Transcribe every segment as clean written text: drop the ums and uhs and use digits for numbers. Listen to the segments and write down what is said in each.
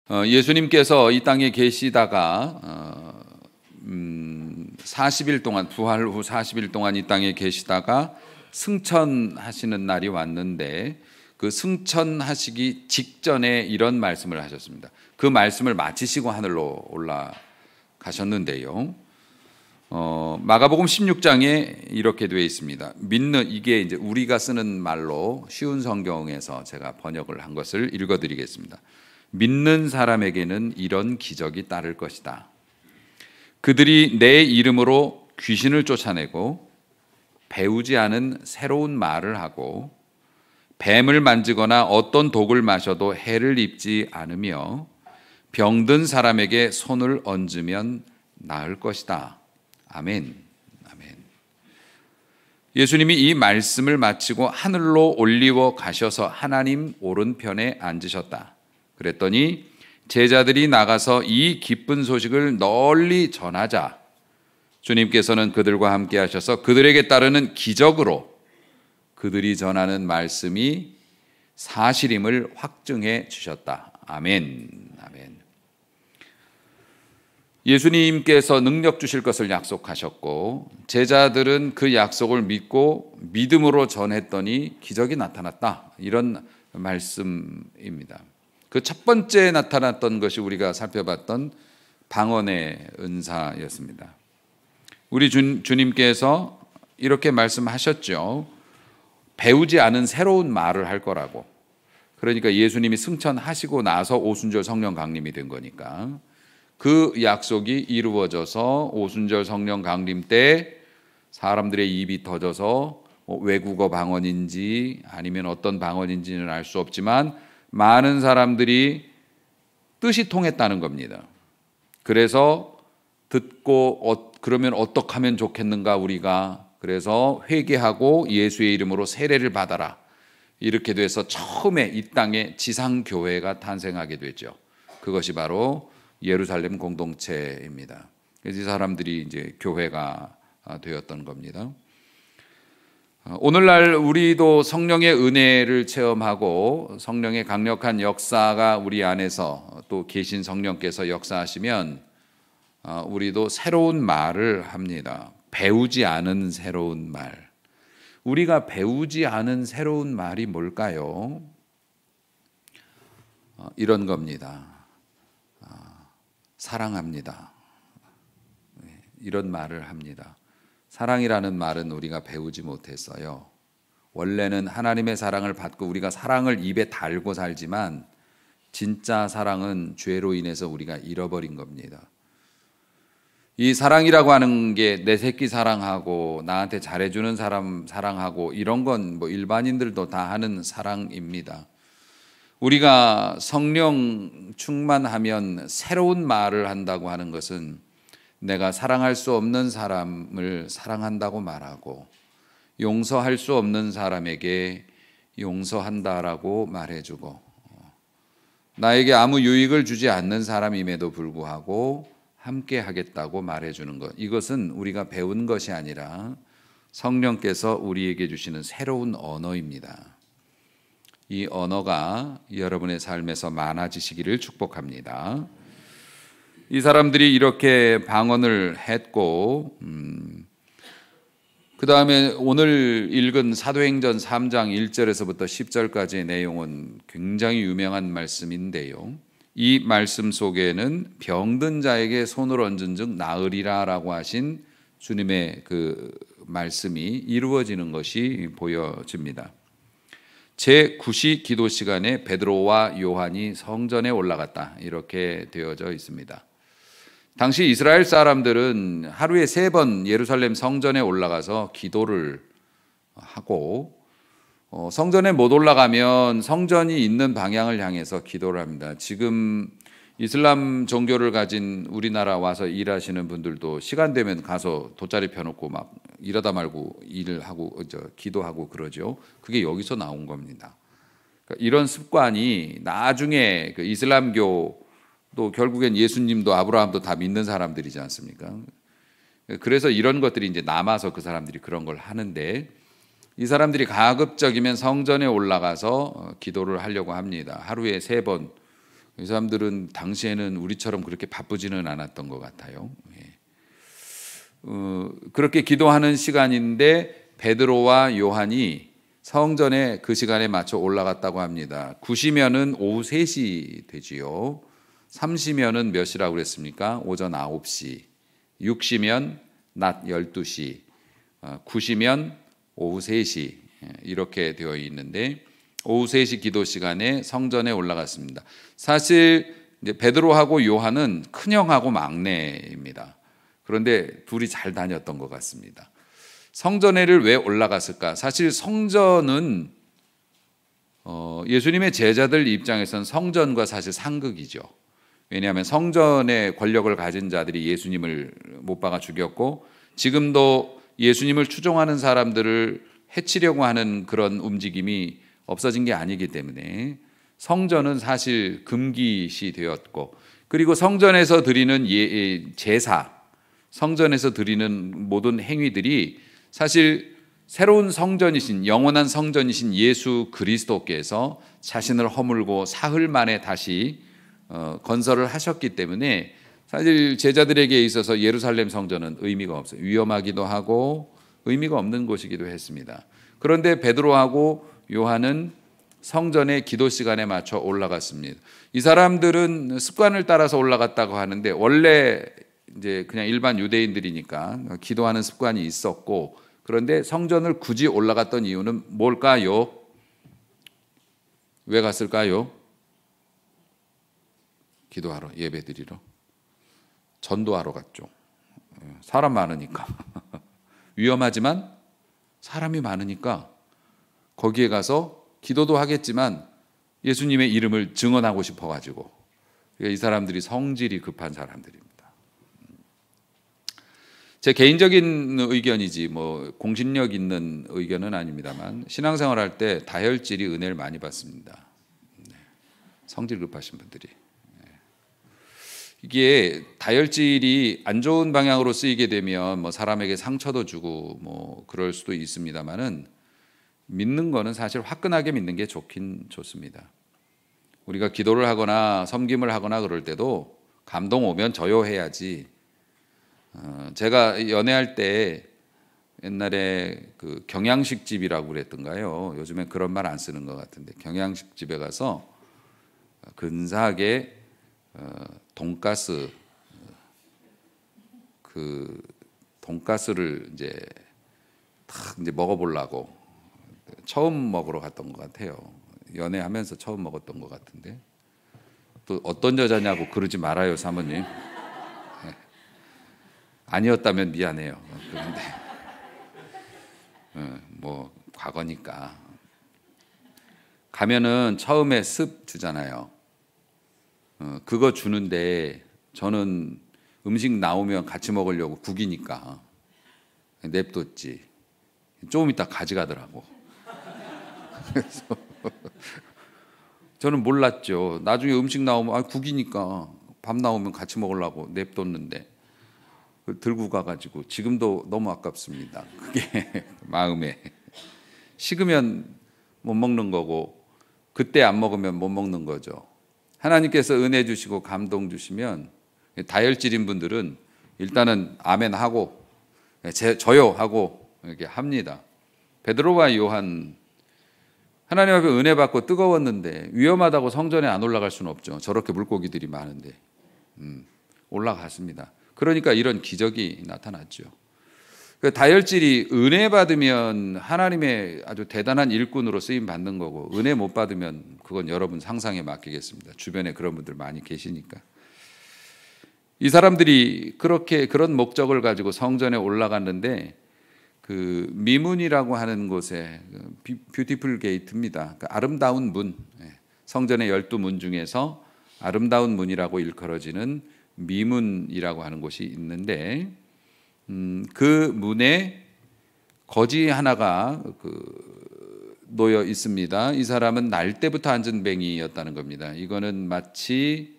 예수님께서 이 땅에 계시다가 40일 동안 부활 후 40일 동안 이 땅에 계시다가 승천하시는 날이 왔는데 그 승천하시기 직전에 이런 말씀을 하셨습니다. 그 말씀을 마치시고 하늘로 올라가셨는데요. 마가복음 16장에 이렇게 되어 있습니다. 이게 이제 우리가 쓰는 말로 쉬운 성경에서 제가 번역을 한 것을 읽어드리겠습니다. 믿는 사람에게는 이런 기적이 따를 것이다. 그들이 내 이름으로 귀신을 쫓아내고 배우지 않은 새로운 말을 하고 뱀을 만지거나 어떤 독을 마셔도 해를 입지 않으며 병든 사람에게 손을 얹으면 나을 것이다. 아멘. 아멘. 예수님이 이 말씀을 마치고 하늘로 올리워 가셔서 하나님 오른편에 앉으셨다. 그랬더니 제자들이 나가서 이 기쁜 소식을 널리 전하자 주님께서는 그들과 함께 하셔서 그들에게 따르는 기적으로 그들이 전하는 말씀이 사실임을 확증해 주셨다. 아멘. 아멘. 예수님께서 능력 주실 것을 약속하셨고 제자들은 그 약속을 믿고 믿음으로 전했더니 기적이 나타났다. 이런 말씀입니다. 그 첫 번째 나타났던 것이 우리가 살펴봤던 방언의 은사였습니다. 우리 주님께서 이렇게 말씀하셨죠. 배우지 않은 새로운 말을 할 거라고. 그러니까 예수님이 승천하시고 나서 오순절 성령 강림이 된 거니까 그 약속이 이루어져서 오순절 성령 강림 때 사람들의 입이 터져서 외국어 방언인지 아니면 어떤 방언인지는 알 수 없지만 많은 사람들이 뜻이 통했다는 겁니다. 그래서 듣고 그러면 어떻게 하면 좋겠는가 우리가. 그래서 회개하고 예수의 이름으로 세례를 받아라. 이렇게 돼서 처음에 이 땅에 지상교회가 탄생하게 되죠. 그것이 바로 예루살렘 공동체입니다. 그래서 이 사람들이 이제 교회가 되었던 겁니다. 오늘날 우리도 성령의 은혜를 체험하고 성령의 강력한 역사가 우리 안에서 또 계신 성령께서 역사하시면 우리도 새로운 말을 합니다. 배우지 않은 새로운 말. 우리가 배우지 않은 새로운 말이 뭘까요? 이런 겁니다. 사랑합니다. 이런 말을 합니다. 사랑이라는 말은 우리가 배우지 못했어요. 원래는 하나님의 사랑을 받고 우리가 사랑을 입에 달고 살지만 진짜 사랑은 죄로 인해서 우리가 잃어버린 겁니다. 이 사랑이라고 하는 게 내 새끼 사랑하고 나한테 잘해주는 사람 사랑하고 이런 건 뭐 일반인들도 다 하는 사랑입니다. 우리가 성령 충만하면 새로운 말을 한다고 하는 것은 내가 사랑할 수 없는 사람을 사랑한다고 말하고 용서할 수 없는 사람에게 용서한다라고 말해주고 나에게 아무 유익을 주지 않는 사람임에도 불구하고 함께 하겠다고 말해주는 것. 이것은 우리가 배운 것이 아니라 성령께서 우리에게 주시는 새로운 언어입니다. 이 언어가 여러분의 삶에서 많아지시기를 축복합니다. 이 사람들이 이렇게 방언을 했고 그 다음에 오늘 읽은 사도행전 3장 1절에서부터 10절까지의 내용은 굉장히 유명한 말씀인데요. 이 말씀 속에는 병든 자에게 손을 얹은 즉 나으리라 라고 하신 주님의 그 말씀이 이루어지는 것이 보여집니다. 제9시 기도 시간에 베드로와 요한이 성전에 올라갔다 이렇게 되어져 있습니다. 당시 이스라엘 사람들은 하루에 3번 예루살렘 성전에 올라가서 기도를 하고 성전에 못 올라가면 성전이 있는 방향을 향해서 기도를 합니다. 지금 이슬람 종교를 가진 우리나라 와서 일하시는 분들도 시간 되면 가서 돗자리 펴놓고 막 일하다 말고 일을 하고 기도하고 그러죠. 그게 여기서 나온 겁니다. 그러니까 이런 습관이 나중에 그 이슬람교 또 결국엔 예수님도 아브라함도 다 믿는 사람들이지 않습니까? 그래서 이런 것들이 이제 남아서 그 사람들이 그런 걸 하는데 이 사람들이 가급적이면 성전에 올라가서 기도를 하려고 합니다. 하루에 3번 이 사람들은 당시에는 우리처럼 그렇게 바쁘지는 않았던 것 같아요. 그렇게 기도하는 시간인데 베드로와 요한이 성전에 그 시간에 맞춰 올라갔다고 합니다. 9시면은 오후 3시 되지요. 3시면은 몇 시라고 그랬습니까? 오전 9시. 6시면 낮 12시. 9시면 오후 3시. 이렇게 되어 있는데 오후 3시 기도 시간에 성전에 올라갔습니다. 사실 이제 베드로하고 요한은 큰형하고 막내입니다. 그런데 둘이 잘 다녔던 것 같습니다. 성전에를 왜 올라갔을까? 사실 성전은 예수님의 제자들 입장에서는 성전과 사실 상극이죠. 왜냐하면 성전의 권력을 가진 자들이 예수님을 못 박아 죽였고 지금도 예수님을 추종하는 사람들을 해치려고 하는 그런 움직임이 없어진 게 아니기 때문에 성전은 사실 금기시 되었고, 그리고 성전에서 드리는 제사, 성전에서 드리는 모든 행위들이 사실 새로운 성전이신, 영원한 성전이신 예수 그리스도께서 자신을 허물고 사흘 만에 다시 건설을 하셨기 때문에 사실 제자들에게 있어서 예루살렘 성전은 의미가 없어요. 위험하기도 하고 의미가 없는 곳이기도 했습니다. 그런데 베드로하고 요한은 성전의 기도 시간에 맞춰 올라갔습니다. 이 사람들은 습관을 따라서 올라갔다고 하는데 원래 이제 그냥 일반 유대인들이니까 기도하는 습관이 있었고, 그런데 성전을 굳이 올라갔던 이유는 뭘까요? 왜 갔을까요? 기도하러, 예배드리러, 전도하러 갔죠. 사람 많으니까. 위험하지만 사람이 많으니까 거기에 가서 기도도 하겠지만 예수님의 이름을 증언하고 싶어가지고, 이 사람들이 성질이 급한 사람들입니다. 제 개인적인 의견이지 뭐 공신력 있는 의견은 아닙니다만 신앙생활할 때 다혈질이 은혜를 많이 받습니다. 성질 급하신 분들이. 이게 다혈질이 안 좋은 방향으로 쓰이게 되면 뭐 사람에게 상처도 주고 뭐 그럴 수도 있습니다만은 믿는 거는 사실 화끈하게 믿는 게 좋긴 좋습니다. 우리가 기도를 하거나 섬김을 하거나 그럴 때도 감동 오면 저요해야지. 제가 연애할 때 옛날에 그 경양식집이라고 그랬던가요? 요즘엔 그런 말 안 쓰는 것 같은데 경양식집에 가서 근사하게 돈가스, 그 돈가스를 이제 탁 이제 먹어보려고 처음 먹으러 갔던 것 같아요. 연애하면서 처음 먹었던 것 같은데 또 어떤 여자냐고 그러지 말아요, 사모님. 아니었다면 미안해요. 그런데 뭐 과거니까. 가면은 처음에 습 주잖아요. 그거 주는데 저는 음식 나오면 같이 먹으려고 국이니까 냅뒀지. 조금 이따 가져가더라고. 그래서 저는 몰랐죠. 나중에 음식 나오면 국이니까 밥 나오면 같이 먹으려고 냅뒀는데 들고 가가지고 지금도 너무 아깝습니다. 그게 마음에. 식으면 못 먹는 거고 그때 안 먹으면 못 먹는 거죠. 하나님께서 은혜 주시고 감동 주시면 다혈질인 분들은 일단은 아멘 하고 저요 하고 이렇게 합니다. 베드로와 요한 하나님 앞에 은혜 받고 뜨거웠는데 위험하다고 성전에 안 올라갈 수는 없죠. 저렇게 물고기들이 많은데 올라갔습니다. 그러니까 이런 기적이 나타났죠. 다혈질이 은혜 받으면 하나님의 아주 대단한 일꾼으로 쓰임 받는 거고 은혜 못 받으면 그건 여러분 상상에 맡기겠습니다. 주변에 그런 분들 많이 계시니까. 이 사람들이 그렇게 그런 목적을 가지고 성전에 올라갔는데 그 미문이라고 하는 곳에 뷰티풀 게이트입니다. 그 아름다운 문, 성전의 12문 중에서 아름다운 문이라고 일컬어지는 미문이라고 하는 곳이 있는데 그 문에 거지 하나가 놓여 있습니다. 이 사람은 날 때부터 앉은 뱅이였다는 겁니다. 이거는 마치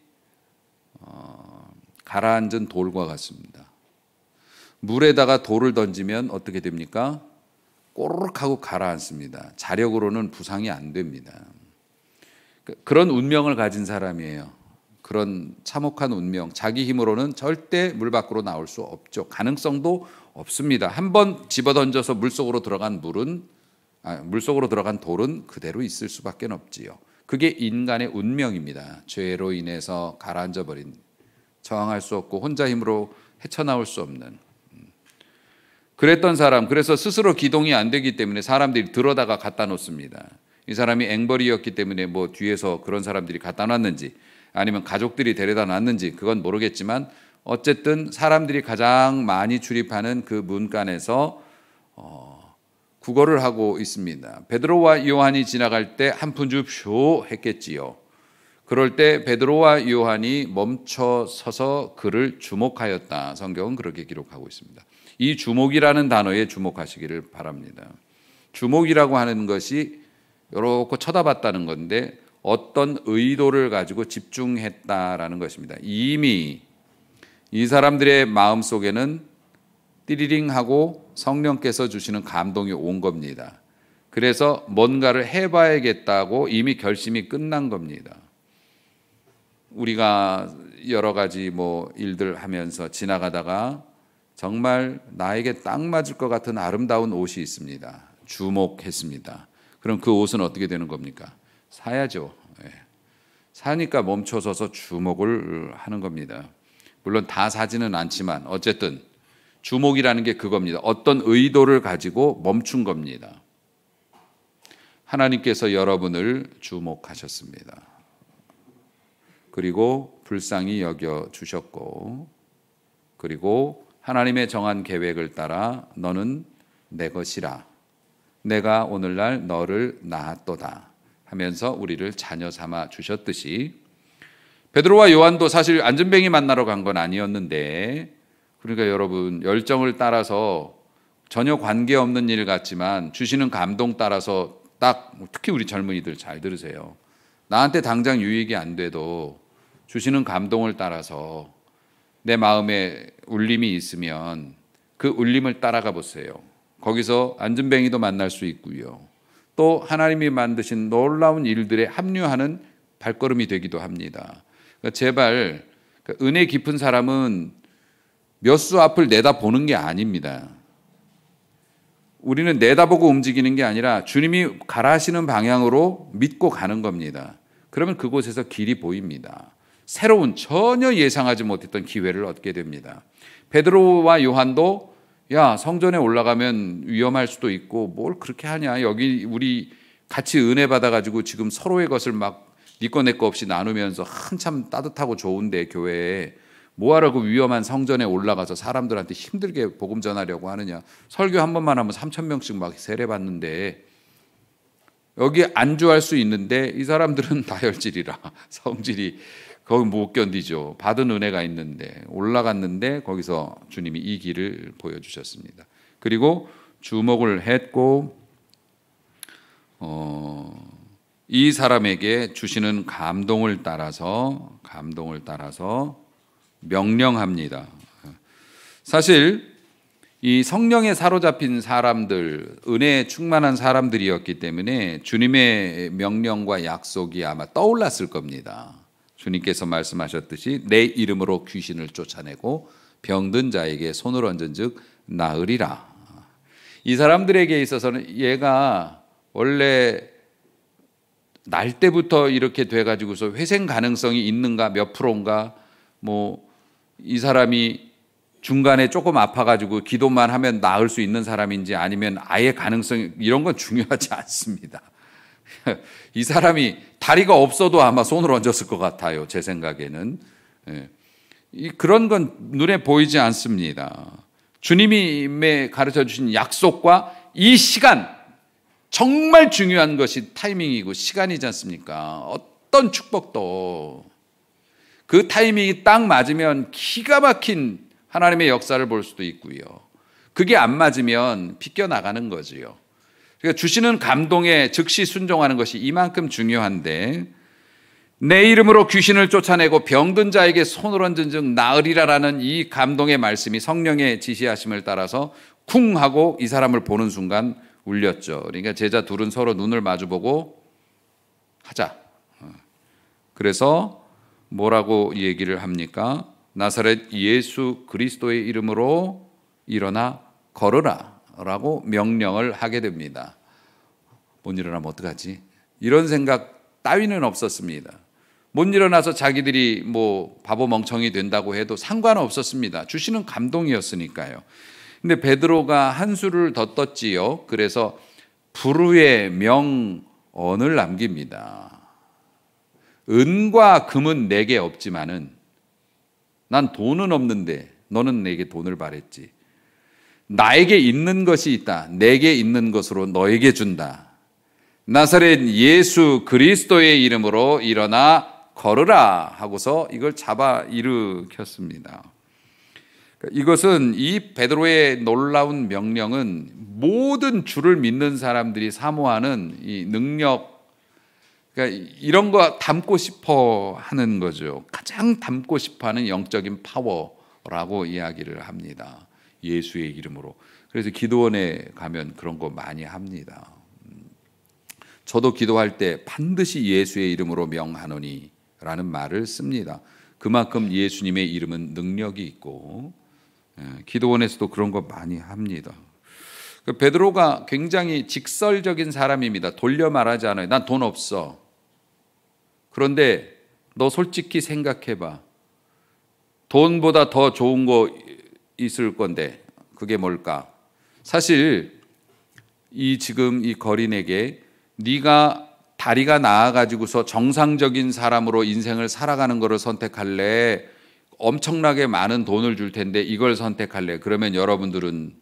가라앉은 돌과 같습니다. 물에다가 돌을 던지면 어떻게 됩니까? 꼬르륵 하고 가라앉습니다. 자력으로는 부상이 안 됩니다. 그런 운명을 가진 사람이에요. 그런 참혹한 운명, 자기 힘으로는 절대 물 밖으로 나올 수 없죠. 가능성도 없습니다. 한번 집어던져서 물속으로 들어간 물속으로 들어간 돌은 그대로 있을 수밖에 없지요. 그게 인간의 운명입니다. 죄로 인해서 가라앉아 버린, 저항할 수 없고 혼자 힘으로 헤쳐나올 수 없는 그랬던 사람. 그래서 스스로 기동이 안 되기 때문에 사람들이 들어다가 갖다 놓습니다. 이 사람이 앵벌이었기 때문에 뭐 뒤에서 그런 사람들이 갖다 놨는지 아니면 가족들이 데려다 놨는지 그건 모르겠지만 어쨌든 사람들이 가장 많이 출입하는 그 문간에서 구걸을 하고 있습니다. 베드로와 요한이 지나갈 때 한 푼 줍쇼 했겠지요. 그럴 때 베드로와 요한이 멈춰 서서 그를 주목하였다. 성경은 그렇게 기록하고 있습니다. 이 주목이라는 단어에 주목하시기를 바랍니다. 주목이라고 하는 것이 이렇게 쳐다봤다는 건데 어떤 의도를 가지고 집중했다라는 것입니다. 이미 이 사람들의 마음속에는 띠리링 하고 성령께서 주시는 감동이 온 겁니다. 그래서 뭔가를 해봐야겠다고 이미 결심이 끝난 겁니다. 우리가 여러 가지 일들 하면서 지나가다가 정말 나에게 딱 맞을 것 같은 아름다운 옷이 있습니다. 주목했습니다. 그럼 그 옷은 어떻게 되는 겁니까? 사야죠. 사니까 멈춰서서 주목을 하는 겁니다. 물론 다 사지는 않지만 어쨌든 주목이라는 게 그겁니다. 어떤 의도를 가지고 멈춘 겁니다. 하나님께서 여러분을 주목하셨습니다. 그리고 불쌍히 여겨 주셨고, 그리고 하나님의 정한 계획을 따라 너는 내 것이라, 내가 오늘날 너를 낳았도다 하면서 우리를 자녀 삼아 주셨듯이 베드로와 요한도 사실 안전뱅이 만나러 간 건 아니었는데, 그러니까 여러분 열정을 따라서 전혀 관계없는 일 같지만 주시는 감동 따라서 딱, 특히 우리 젊은이들 잘 들으세요. 나한테 당장 유익이 안 돼도 주시는 감동을 따라서 내 마음에 울림이 있으면 그 울림을 따라가 보세요. 거기서 안전뱅이도 만날 수 있고요. 또 하나님이 만드신 놀라운 일들에 합류하는 발걸음이 되기도 합니다. 그러니까 제발 은혜 깊은 사람은 몇 수 앞을 내다보는 게 아닙니다. 우리는 내다보고 움직이는 게 아니라 주님이 가라 하시는 방향으로 믿고 가는 겁니다. 그러면 그곳에서 길이 보입니다. 새로운 전혀 예상하지 못했던 기회를 얻게 됩니다. 베드로와 요한도 야, 성전에 올라가면 위험할 수도 있고 뭘 그렇게 하냐, 여기 우리 같이 은혜 받아가지고 지금 서로의 것을 막 네 거 내 거 없이 나누면서 한참 따뜻하고 좋은데 교회에 뭐하라고 위험한 성전에 올라가서 사람들한테 힘들게 복음 전하려고 하느냐. 설교 한 번만 하면 3,000명씩 막 세례받는데 여기 안주할 수 있는데 이 사람들은 다혈질이라 성질이 거기 못 견디죠. 받은 은혜가 있는데 올라갔는데 거기서 주님이 이 길을 보여주셨습니다. 그리고 주목을 했고 이 사람에게 주시는 감동을 따라서 명령합니다. 사실 이 성령에 사로잡힌 사람들, 은혜에 충만한 사람들이었기 때문에 주님의 명령과 약속이 아마 떠올랐을 겁니다. 주님께서 말씀하셨듯이 내 이름으로 귀신을 쫓아내고 병든 자에게 손을 얹은 즉 나으리라. 이 사람들에게 있어서는 얘가 원래 날 때부터 이렇게 돼가지고서 회생 가능성이 있는가, 몇 프로인가, 이 사람이 중간에 조금 아파가지고 기도만 하면 나을 수 있는 사람인지 아니면 아예 가능성이, 이런 건 중요하지 않습니다. 이 사람이 다리가 없어도 아마 손을 얹었을 것 같아요. 제 생각에는. 그런 건 눈에 보이지 않습니다. 주님이 가르쳐 주신 약속과 이 시간, 정말 중요한 것이 타이밍이고 시간이지 않습니까? 어떤 축복도 그 타이밍이 딱 맞으면 기가 막힌 하나님의 역사를 볼 수도 있고요. 그게 안 맞으면 빗겨나가는 거지요. 그러니까 주시는 감동에 즉시 순종하는 것이 이만큼 중요한데, 내 이름으로 귀신을 쫓아내고 병든 자에게 손을 얹은 즉 나으리라라는 이 감동의 말씀이 성령의 지시하심을 따라서 쿵 하고 이 사람을 보는 순간 울렸죠. 그러니까 제자 둘은 서로 눈을 마주보고 하자. 그래서 뭐라고 얘기를 합니까? 나사렛 예수 그리스도의 이름으로 일어나 걸으라 라고 명령을 하게 됩니다. 못 일어나면 어떡하지? 이런 생각 따위는 없었습니다. 못 일어나서 자기들이 뭐 바보 멍청이 된다고 해도 상관없었습니다. 주시는 감동이었으니까요. 근데 베드로가 한 수를 더 떴지요. 그래서 불후의 명언을 남깁니다. 은과 금은 내게 없지만은 난 돈은 없는데 너는 내게 돈을 바랬지. 나에게 있는 것이 있다. 내게 있는 것으로 너에게 준다. 나사렛 예수 그리스도의 이름으로 일어나 걸으라 하고서 이걸 잡아 일으켰습니다. 이것은 이 베드로의 놀라운 명령은 모든 주를 믿는 사람들이 사모하는 이 능력, 그러니까 이런 거 담고 싶어 하는 거죠. 가장 담고 싶어 하는 영적인 파워라고 이야기를 합니다. 예수의 이름으로. 그래서 기도원에 가면 그런 거 많이 합니다. 저도 기도할 때 반드시 예수의 이름으로 명하노니 라는 말을 씁니다. 그만큼 예수님의 이름은 능력이 있고, 기도원에서도 그런 거 많이 합니다. 베드로가 굉장히 직설적인 사람입니다. 돌려 말하지 않아요. 난 돈 없어. 그런데 너 솔직히 생각해봐. 돈보다 더 좋은 거 있을 건데 그게 뭘까? 사실 지금 이 거린에게 네가 다리가 나아가지고서 정상적인 사람으로 인생을 살아가는 것을 선택할래? 엄청나게 많은 돈을 줄 텐데 이걸 선택할래? 그러면 여러분들은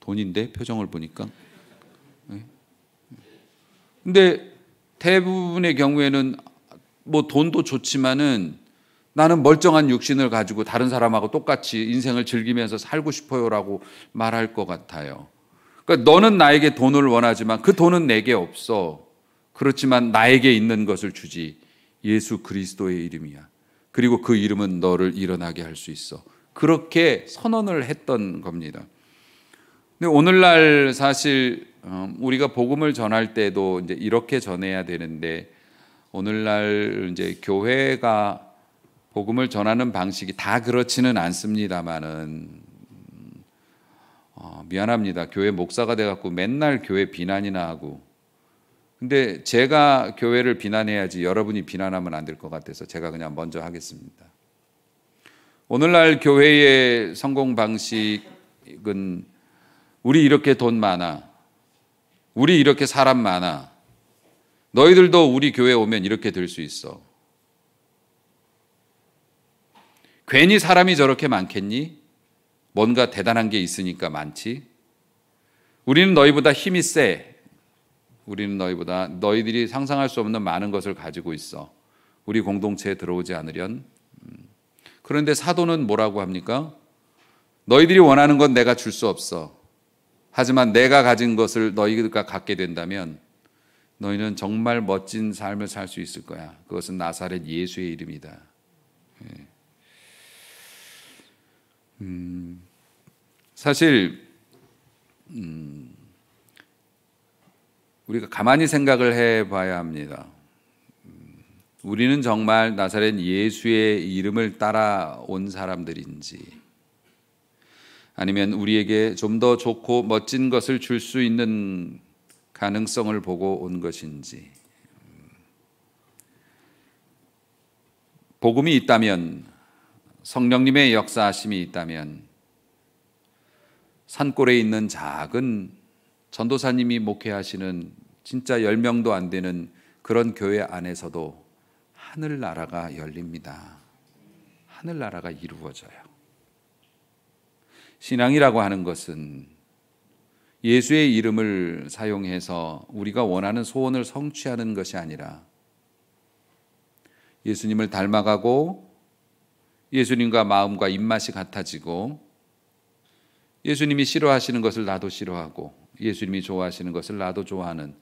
돈인데 표정을 보니까. 근데 대부분의 경우에는 뭐 돈도 좋지만은 나는 멀쩡한 육신을 가지고 다른 사람하고 똑같이 인생을 즐기면서 살고 싶어요라고 말할 것 같아요. 그러니까 너는 나에게 돈을 원하지만 그 돈은 내게 없어. 그렇지만 나에게 있는 것을 주지. 예수 그리스도의 이름이야. 그리고 그 이름은 너를 일어나게 할 수 있어. 그렇게 선언을 했던 겁니다. 근데 오늘날 사실 우리가 복음을 전할 때도 이제 이렇게 전해야 되는데 오늘날 이제 교회가 복음을 전하는 방식이 다 그렇지는 않습니다만은 미안합니다. 교회 목사가 돼갖고 맨날 교회 비난이나 하고. 근데 제가 교회를 비난해야지 여러분이 비난하면 안 될 것 같아서 제가 그냥 먼저 하겠습니다. 오늘날 교회의 성공 방식은 우리 이렇게 돈 많아. 우리 이렇게 사람 많아. 너희들도 우리 교회 오면 이렇게 될 수 있어. 괜히 사람이 저렇게 많겠니? 뭔가 대단한 게 있으니까 많지. 우리는 너희보다 힘이 세. 우리는 너희들이 상상할 수 없는 많은 것을 가지고 있어. 우리 공동체에 들어오지 않으련. 그런데 사도는 뭐라고 합니까? 너희들이 원하는 건 내가 줄 수 없어. 하지만 내가 가진 것을 너희가 갖게 된다면 너희는 정말 멋진 삶을 살 수 있을 거야. 그것은 나사렛 예수의 이름이다. 사실 우리가 가만히 생각을 해봐야 합니다. 우리는 정말 나사렛 예수의 이름을 따라온 사람들인지 아니면 우리에게 좀 더 좋고 멋진 것을 줄 수 있는 가능성을 보고 온 것인지. 복음이 있다면, 성령님의 역사하심이 있다면 산골에 있는 작은 전도사님이 목회하시는 진짜 10명도 안 되는 그런 교회 안에서도 하늘나라가 열립니다. 하늘나라가 이루어져요. 신앙이라고 하는 것은 예수의 이름을 사용해서 우리가 원하는 소원을 성취하는 것이 아니라 예수님을 닮아가고 예수님과 마음과 입맛이 같아지고 예수님이 싫어하시는 것을 나도 싫어하고 예수님이 좋아하시는 것을 나도 좋아하는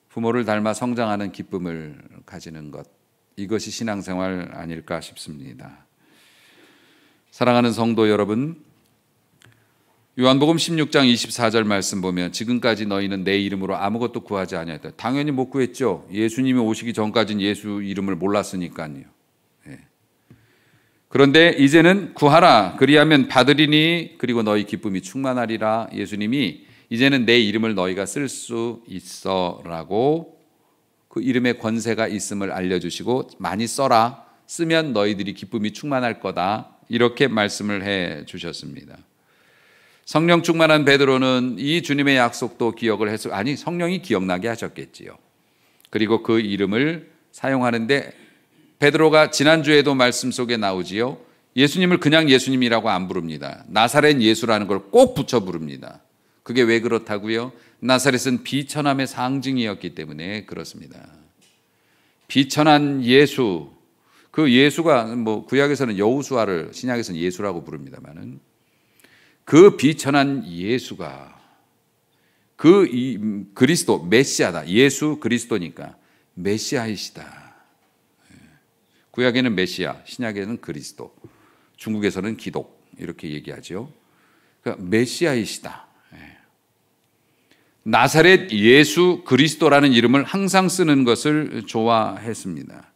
부모를 닮아 성장하는 기쁨을 가지는 것, 이것이 신앙생활 아닐까 싶습니다. 사랑하는 성도 여러분, 요한복음 16장 24절 말씀 보면 지금까지 너희는 내 이름으로 아무것도 구하지 아니하였다. 당연히 못 구했죠. 예수님이 오시기 전까지는 예수 이름을 몰랐으니까요. 예. 그런데 이제는 구하라 그리하면 받으리니 그리고 너희 기쁨이 충만하리라. 예수님이 이제는 내 이름을 너희가 쓸 수 있어라고 그 이름의 권세가 있음을 알려주시고 많이 써라. 쓰면 너희들이 기쁨이 충만할 거다. 이렇게 말씀을 해 주셨습니다. 성령 충만한 베드로는 이 주님의 약속도 기억을 해서 아니 성령이 기억나게 하셨겠지요. 그리고 그 이름을 사용하는데 베드로가 지난주에도 말씀 속에 나오지요. 예수님을 그냥 예수님이라고 안 부릅니다. 나사렛 예수라는 걸 꼭 붙여 부릅니다. 그게 왜 그렇다고요? 나사렛은 비천함의 상징이었기 때문에 그렇습니다. 비천한 예수, 그 예수가 뭐 구약에서는 여호수아를 신약에서는 예수라고 부릅니다만은 그 비천한 예수가 그 그리스도 메시아다. 예수 그리스도니까 메시아이시다. 구약에는 메시아, 신약에는 그리스도, 중국에서는 기독 이렇게 얘기하죠. 그러니까 메시아이시다. 나사렛 예수 그리스도라는 이름을 항상 쓰는 것을 좋아했습니다.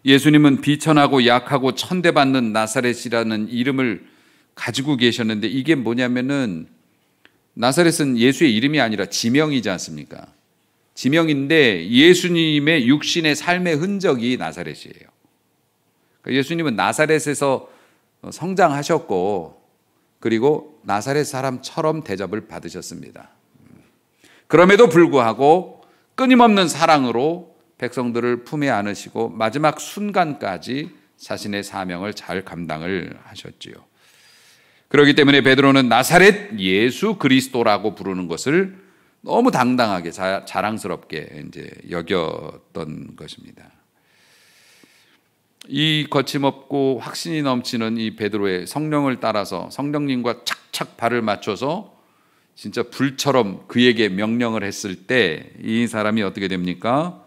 예수님은 비천하고 약하고 천대받는 나사렛이라는 이름을 가지고 계셨는데 이게 뭐냐면은 나사렛은 예수의 이름이 아니라 지명이지 않습니까? 지명인데 예수님의 육신의 삶의 흔적이 나사렛이에요. 그러니까 예수님은 나사렛에서 성장하셨고 그리고 나사렛 사람처럼 대접을 받으셨습니다. 그럼에도 불구하고 끊임없는 사랑으로 백성들을 품에 안으시고 마지막 순간까지 자신의 사명을 잘 감당을 하셨지요. 그렇기 때문에 베드로는 나사렛 예수 그리스도라고 부르는 것을 너무 당당하게 자랑스럽게 이제 여겼던 것입니다. 이 거침없고 확신이 넘치는 이 베드로의 성령을 따라서 성령님과 착착 발을 맞춰서 진짜 불처럼 그에게 명령을 했을 때 이 사람이 어떻게 됩니까?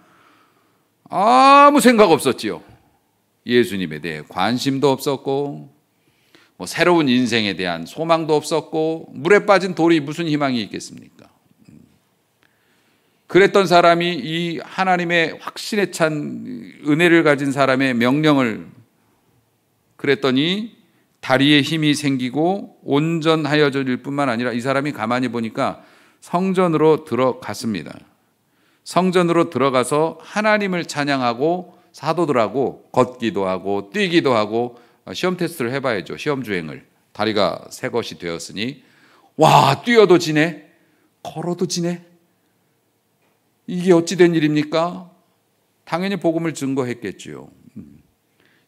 아무 생각 없었지요. 예수님에 대해 관심도 없었고 뭐 새로운 인생에 대한 소망도 없었고 물에 빠진 돌이 무슨 희망이 있겠습니까? 그랬던 사람이 이 하나님의 확신에 찬 은혜를 가진 사람의 명령을 그랬더니 다리에 힘이 생기고 온전하여질 뿐만 아니라 이 사람이 가만히 보니까 성전으로 들어갔습니다. 성전으로 들어가서 하나님을 찬양하고 사도들하고 걷기도 하고 뛰기도 하고 시험 테스트를 해봐야죠. 시험 주행을. 다리가 새 것이 되었으니 와 뛰어도 지네 걸어도 지네 이게 어찌 된 일입니까? 당연히 복음을 증거했겠지요.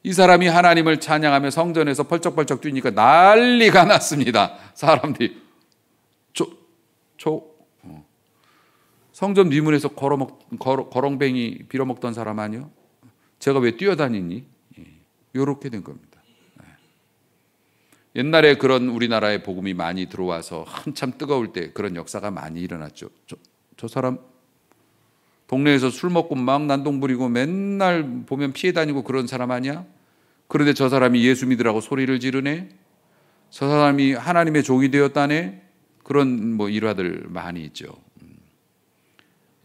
이 사람이 하나님을 찬양하며 성전에서 펄쩍펄쩍 뛰니까 난리가 났습니다. 사람들이 성전 뒷문에서 거렁뱅이 빌어먹던 사람 아니요? 제가 왜 뛰어다니니? 이렇게 된 겁니다. 옛날에 그런 우리나라에 복음이 많이 들어와서 한참 뜨거울 때 그런 역사가 많이 일어났죠. 저 사람 동네에서 술 먹고 막 난동 부리고 맨날 보면 피해 다니고 그런 사람 아니야? 그런데 저 사람이 예수 믿으라고 소리를 지르네? 저 사람이 하나님의 종이 되었다네? 그런 뭐 일화들 많이 있죠.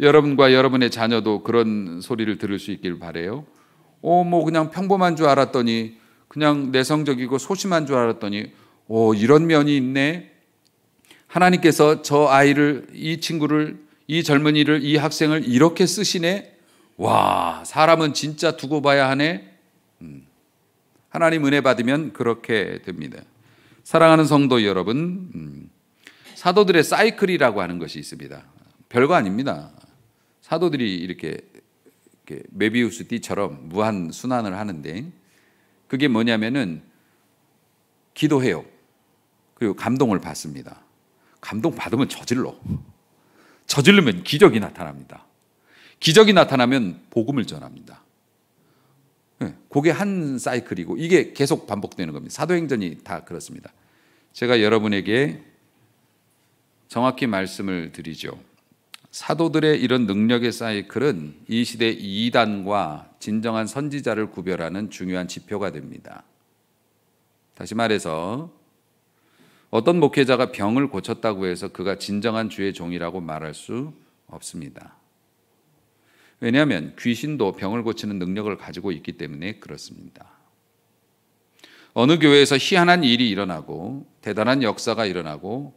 여러분과 여러분의 자녀도 그런 소리를 들을 수 있길 바라요. 뭐 그냥 평범한 줄 알았더니 그냥 내성적이고 소심한 줄 알았더니 이런 면이 있네. 하나님께서 저 아이를 이 친구를 이 젊은이를 이 학생을 이렇게 쓰시네. 와 사람은 진짜 두고 봐야 하네. 하나님 은혜 받으면 그렇게 됩니다. 사랑하는 성도 여러분, 사도들의 사이클이라고 하는 것이 있습니다. 별거 아닙니다. 사도들이 이렇게 메비우스 띠처럼 무한 순환을 하는데 그게 뭐냐면은 기도해요. 그리고 감동을 받습니다. 감동 받으면 저지르면 기적이 나타납니다. 기적이 나타나면 복음을 전합니다. 그게 한 사이클이고 이게 계속 반복되는 겁니다. 사도행전이 다 그렇습니다. 제가 여러분에게 정확히 말씀을 드리죠. 사도들의 이런 능력의 사이클은 이 시대 이단과 진정한 선지자를 구별하는 중요한 지표가 됩니다. 다시 말해서 어떤 목회자가 병을 고쳤다고 해서 그가 진정한 주의 종이라고 말할 수 없습니다. 왜냐하면 귀신도 병을 고치는 능력을 가지고 있기 때문에 그렇습니다. 어느 교회에서 희한한 일이 일어나고 대단한 역사가 일어나고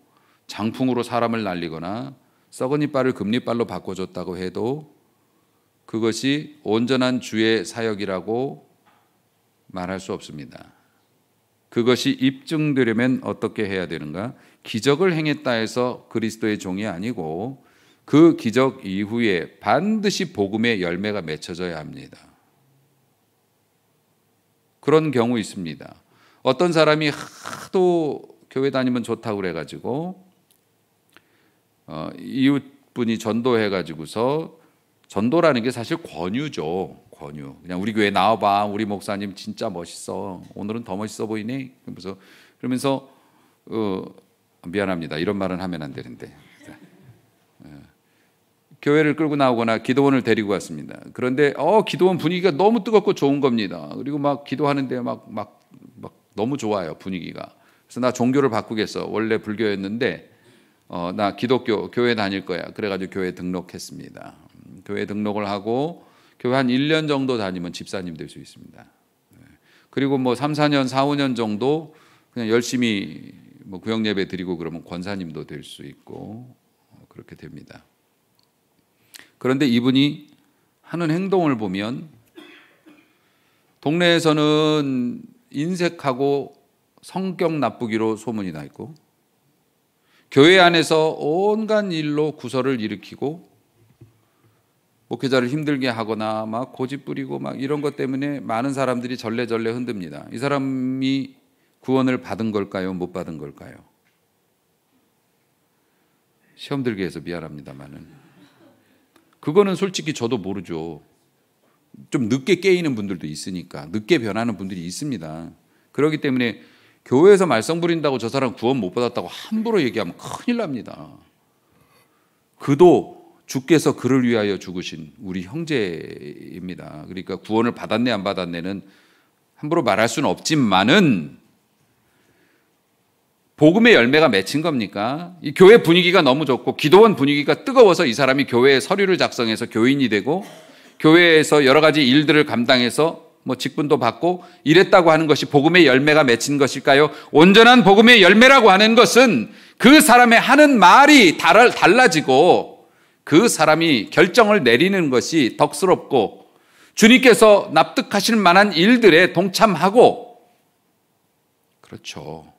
장풍으로 사람을 날리거나 썩은 이빨을 금리빨로 바꿔줬다고 해도 그것이 온전한 주의 사역이라고 말할 수 없습니다. 그것이 입증되려면 어떻게 해야 되는가? 기적을 행했다 해서 그리스도의 종이 아니고 그 기적 이후에 반드시 복음의 열매가 맺혀져야 합니다. 그런 경우 있습니다. 어떤 사람이 하도 교회 다니면 좋다고 그래가지고 이웃분이 전도해가지고서, 전도라는 게 사실 권유죠. 권유. 그냥 우리 교회 나와봐. 우리 목사님 진짜 멋있어. 오늘은 더 멋있어 보이네. 그러면서 미안합니다. 이런 말은 하면 안 되는데. 교회를 끌고 나오거나 기도원을 데리고 왔습니다. 그런데 기도원 분위기가 너무 뜨겁고 좋은 겁니다. 그리고 막 기도하는데 막 너무 좋아요, 분위기가. 그래서 나 종교를 바꾸겠어. 원래 불교였는데 나 기독교 교회 다닐 거야. 그래가지고 교회 등록했습니다. 교회 등록을 하고 교회 한 1년 정도 다니면 집사님 될 수 있습니다. 그리고 뭐 3, 4년, 4, 5년 정도 그냥 열심히 뭐 구역 예배 드리고 그러면 권사님도 될 수 있고 그렇게 됩니다. 그런데 이분이 하는 행동을 보면 동네에서는 인색하고 성격 나쁘기로 소문이 나 있고 교회 안에서 온갖 일로 구설을 일으키고 목회자를 힘들게 하거나 막 고집 부리고 막 이런 것 때문에 많은 사람들이 절레절레 흔듭니다. 이 사람이 구원을 받은 걸까요? 못 받은 걸까요? 시험 들게 해서 미안합니다만은 그거는 솔직히 저도 모르죠. 좀 늦게 깨이는 분들도 있으니까, 늦게 변하는 분들이 있습니다. 그렇기 때문에 교회에서 말썽 부린다고 저 사람 구원 못 받았다고 함부로 얘기하면 큰일 납니다. 그도 주께서 그를 위하여 죽으신 우리 형제입니다. 그러니까 구원을 받았네 안 받았네는 함부로 말할 수는 없지만은 복음의 열매가 맺힌 겁니까? 이 교회 분위기가 너무 좋고 기도원 분위기가 뜨거워서 이 사람이 교회에 서류를 작성해서 교인이 되고 교회에서 여러 가지 일들을 감당해서 뭐 직분도 받고 이랬다고 하는 것이 복음의 열매가 맺힌 것일까요? 온전한 복음의 열매라고 하는 것은 그 사람의 하는 말이 달라지고 그 사람이 결정을 내리는 것이 덕스럽고 주님께서 납득하실 만한 일들에 동참하고, 그렇죠.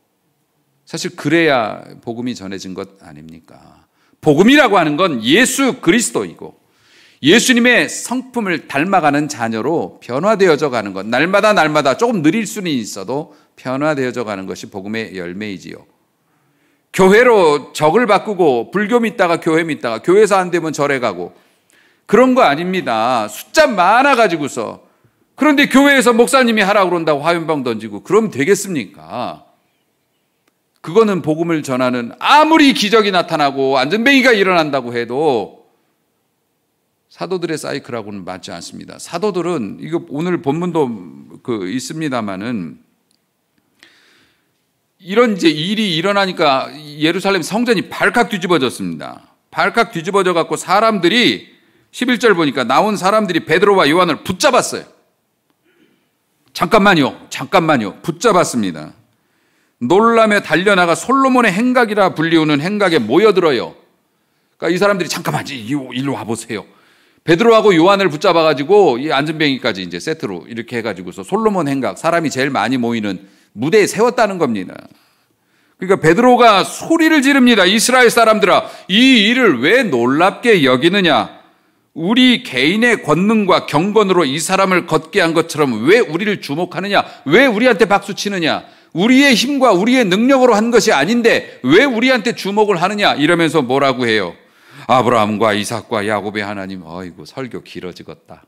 사실 그래야 복음이 전해진 것 아닙니까? 복음이라고 하는 건 예수 그리스도이고 예수님의 성품을 닮아가는 자녀로 변화되어져 가는 것, 날마다 조금 느릴 수는 있어도 변화되어져 가는 것이 복음의 열매이지요. 교회로 적을 바꾸고 불교 믿다가 교회 믿다가 교회에서 안 되면 절에 가고 그런 거 아닙니다. 숫자 많아가지고서. 그런데 교회에서 목사님이 하라고 그런다고 화염병 던지고 그러면 되겠습니까? 그거는 복음을 전하는, 아무리 기적이 나타나고 안전뱅이가 일어난다고 해도 사도들의 사이클하고는 맞지 않습니다. 사도들은, 이거 오늘 본문도 있습니다만은, 이런 이제 일이 일어나니까 예루살렘 성전이 발칵 뒤집어졌습니다. 발칵 뒤집어져 갖고 사람들이 11절 보니까 나온 사람들이 베드로와 요한을 붙잡았어요. 잠깐만요. 붙잡았습니다. 놀라며 달려나가 솔로몬의 행각이라 불리우는 행각에 모여들어요. 그러니까 이 사람들이 잠깐만 일로 와보세요. 베드로하고 요한을 붙잡아가지고 이 안전뱅이까지 이제 세트로 이렇게 해가지고서 솔로몬 행각, 사람이 제일 많이 모이는 무대에 세웠다는 겁니다. 그러니까 베드로가 소리를 지릅니다. 이스라엘 사람들아, 이 일을 왜 놀랍게 여기느냐? 우리 개인의 권능과 경건으로 이 사람을 걷게 한 것처럼 왜 우리를 주목하느냐? 왜 우리한테 박수 치느냐? 우리의 힘과 우리의 능력으로 한 것이 아닌데 왜 우리한테 주목을 하느냐? 이러면서 뭐라고 해요? 아브라함과 이삭과 야곱의 하나님. 어이구, 설교 길어지겠다.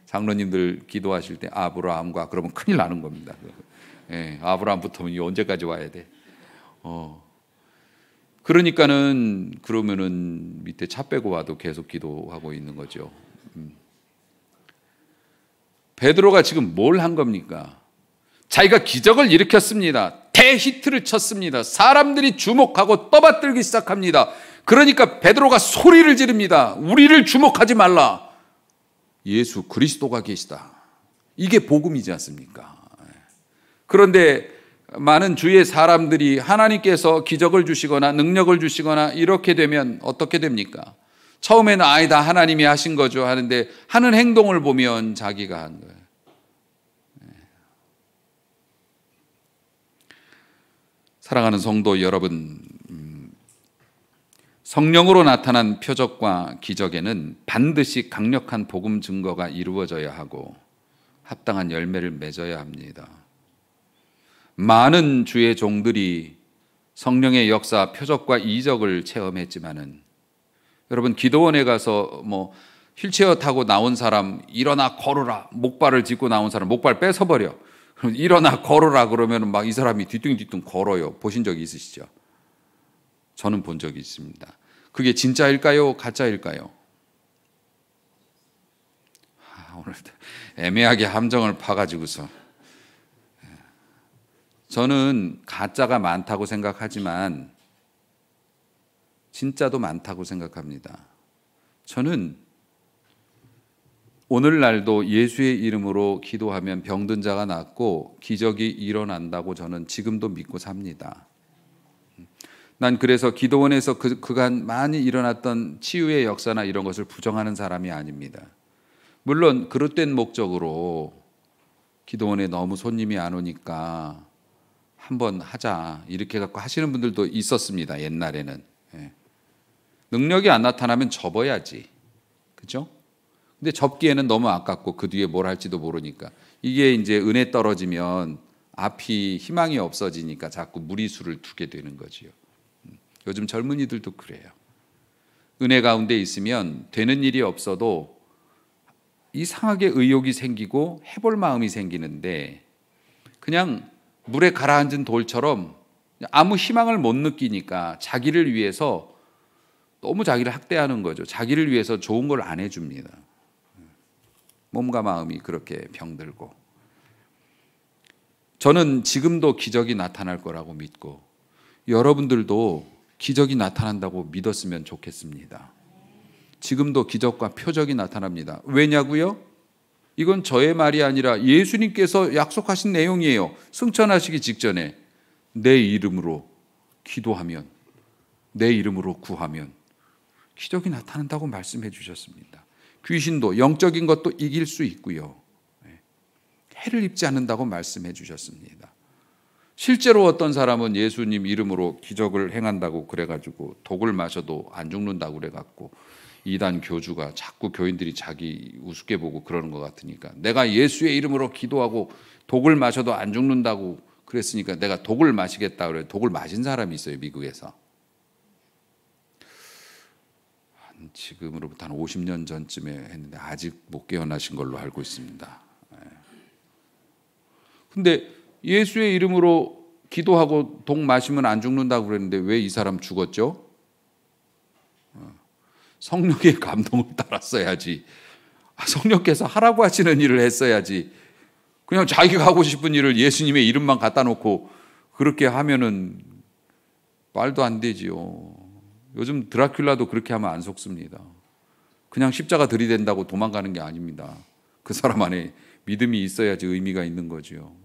장로님들 기도하실 때 아브라함과 그러면 큰일 나는 겁니다. 아브라함부터는 언제까지 와야 돼? 그러면은 밑에 차 빼고 와도 계속 기도하고 있는 거죠. 베드로가 지금 뭘 한 겁니까? 자기가 기적을 일으켰습니다. 대히트를 쳤습니다. 사람들이 주목하고 떠받들기 시작합니다. 그러니까 베드로가 소리를 지릅니다. 우리를 주목하지 말라. 예수 그리스도가 계시다. 이게 복음이지 않습니까? 그런데 많은 주위의 사람들이 하나님께서 기적을 주시거나 능력을 주시거나 이렇게 되면 어떻게 됩니까? 처음에는 아니다, 하나님이 하신 거죠 하는데 하는 행동을 보면 자기가 한 거예요. 사랑하는 성도 여러분, 성령으로 나타난 표적과 기적에는 반드시 강력한 복음 증거가 이루어져야 하고 합당한 열매를 맺어야 합니다. 많은 주의 종들이 성령의 역사, 표적과 이적을 체험했지만은 여러분 기도원에 가서 휠체어 타고 나온 사람 일어나 걸어라, 목발을 짚고 나온 사람 목발 뺏어버려. 그럼 일어나 걸어라 그러면 막 이 사람이 뒤뚱뒤뚱 걸어요. 보신 적이 있으시죠? 저는 본 적이 있습니다. 그게 진짜일까요? 가짜일까요? 오늘 애매하게 함정을 파가지고서 저는 가짜가 많다고 생각하지만 진짜도 많다고 생각합니다. 저는 오늘날도 예수의 이름으로 기도하면 병든 자가 낫고 기적이 일어난다고 저는 지금도 믿고 삽니다. 난 그래서 기도원에서 그간 많이 일어났던 치유의 역사나 이런 것을 부정하는 사람이 아닙니다. 물론 그릇된 목적으로 기도원에 너무 손님이 안 오니까 한번 하자 이렇게 갖고 하시는 분들도 있었습니다. 옛날에는. 능력이 안 나타나면 접어야지. 그죠? 근데 접기에는 너무 아깝고 그 뒤에 뭘 할지도 모르니까 이게 이제 은혜 떨어지면 앞이 희망이 없어지니까 자꾸 무리수를 두게 되는 거지요. 요즘 젊은이들도 그래요. 은혜 가운데 있으면 되는 일이 없어도 이상하게 의욕이 생기고 해볼 마음이 생기는데 그냥 물에 가라앉은 돌처럼 아무 희망을 못 느끼니까 자기를 위해서 너무 자기를 학대하는 거죠. 자기를 위해서 좋은 걸 안 해줍니다. 몸과 마음이 그렇게 병들고 저는 지금도 기적이 나타날 거라고 믿고 여러분들도 기적이 나타난다고 믿었으면 좋겠습니다. 지금도 기적과 표적이 나타납니다. 왜냐고요? 이건 저의 말이 아니라 예수님께서 약속하신 내용이에요. 승천하시기 직전에 내 이름으로 기도하면, 내 이름으로 구하면 기적이 나타난다고 말씀해 주셨습니다. 귀신도 영적인 것도 이길 수 있고요. 해를 입지 않는다고 말씀해 주셨습니다. 실제로 어떤 사람은 예수님 이름으로 기적을 행한다고 그래가지고 독을 마셔도 안 죽는다고 그래갖고 이단 교주가 자꾸 교인들이 자기 우습게 보고 그러는 것 같으니까 내가 예수의 이름으로 기도하고 독을 마셔도 안 죽는다고 그랬으니까 내가 독을 마시겠다 그래. 독을 마신 사람이 있어요. 미국에서. 지금으로부터 한 50년 전쯤에 했는데 아직 못 깨어나신 걸로 알고 있습니다. 근데 예수의 이름으로 기도하고 독 마시면 안 죽는다고 그랬는데 왜 이 사람 죽었죠? 성령의 감동을 따랐어야지. 성령께서 하라고 하시는 일을 했어야지. 그냥 자기가 하고 싶은 일을 예수님의 이름만 갖다 놓고 그렇게 하면은 말도 안 되지요. 요즘 드라큘라도 그렇게 하면 안 속습니다. 그냥 십자가 들이댄다고 도망가는 게 아닙니다. 그 사람 안에 믿음이 있어야지 의미가 있는 거지요.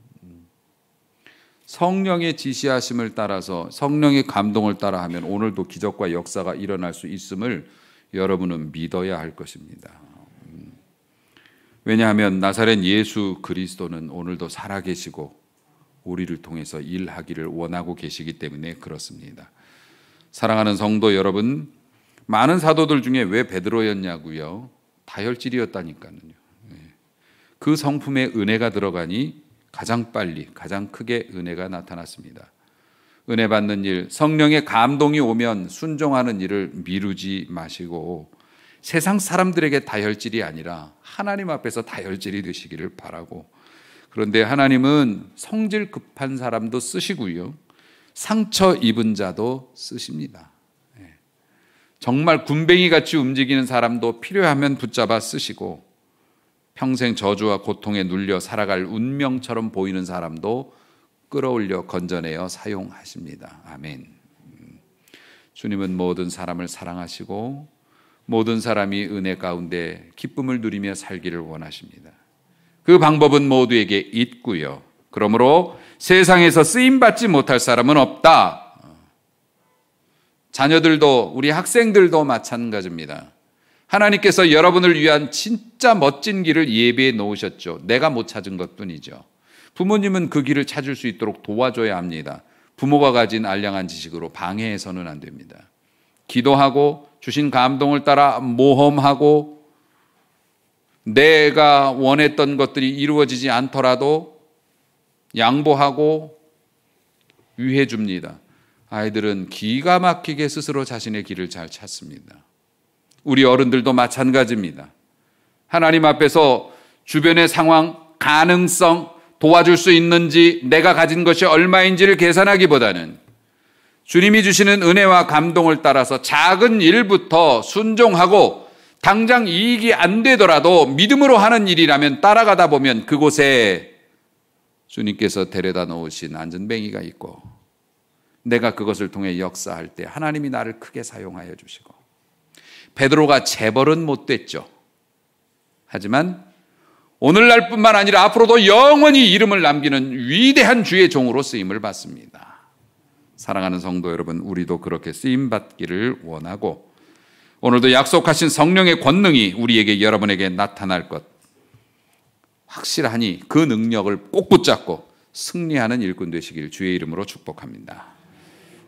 성령의 지시하심을 따라서 성령의 감동을 따라 하면 오늘도 기적과 역사가 일어날 수 있음을 여러분은 믿어야 할 것입니다. 왜냐하면 나사렛 예수 그리스도는 오늘도 살아계시고 우리를 통해서 일하기를 원하고 계시기 때문에 그렇습니다. 사랑하는 성도 여러분, 많은 사도들 중에 왜 베드로였냐고요? 다혈질이었다니까요. 그 성품에 은혜가 들어가니 가장 빨리, 가장 크게 은혜가 나타났습니다. 은혜 받는 일, 성령의 감동이 오면 순종하는 일을 미루지 마시고 세상 사람들에게 다혈질이 아니라 하나님 앞에서 다혈질이 되시기를 바라고, 그런데 하나님은 성질 급한 사람도 쓰시고요, 상처 입은 자도 쓰십니다. 정말 군뱅이 같이 움직이는 사람도 필요하면 붙잡아 쓰시고 평생 저주와 고통에 눌려 살아갈 운명처럼 보이는 사람도 끌어올려 건져내어 사용하십니다. 아멘. 주님은 모든 사람을 사랑하시고 모든 사람이 은혜 가운데 기쁨을 누리며 살기를 원하십니다. 그 방법은 모두에게 있고요. 그러므로 세상에서 쓰임받지 못할 사람은 없다. 자녀들도 우리 학생들도 마찬가지입니다. 하나님께서 여러분을 위한 진짜 멋진 길을 예비해 놓으셨죠. 내가 못 찾은 것뿐이죠. 부모님은 그 길을 찾을 수 있도록 도와줘야 합니다. 부모가 가진 알량한 지식으로 방해해서는 안 됩니다. 기도하고 주신 감동을 따라 모험하고 내가 원했던 것들이 이루어지지 않더라도 양보하고 위해 줍니다. 아이들은 기가 막히게 스스로 자신의 길을 잘 찾습니다. 우리 어른들도 마찬가지입니다. 하나님 앞에서 주변의 상황, 가능성, 도와줄 수 있는지, 내가 가진 것이 얼마인지를 계산하기보다는 주님이 주시는 은혜와 감동을 따라서 작은 일부터 순종하고 당장 이익이 안 되더라도 믿음으로 하는 일이라면 따라가다 보면 그곳에 주님께서 데려다 놓으신 안전뱅이가 있고 내가 그것을 통해 역사할 때 하나님이 나를 크게 사용하여 주시고, 베드로가 재벌은 못 됐죠. 하지만 오늘날뿐만 아니라 앞으로도 영원히 이름을 남기는 위대한 주의 종으로 쓰임을 받습니다. 사랑하는 성도 여러분, 우리도 그렇게 쓰임받기를 원하고 오늘도 약속하신 성령의 권능이 우리에게, 여러분에게 나타날 것 확실하니 그 능력을 꼭 붙잡고 승리하는 일꾼 되시길 주의 이름으로 축복합니다.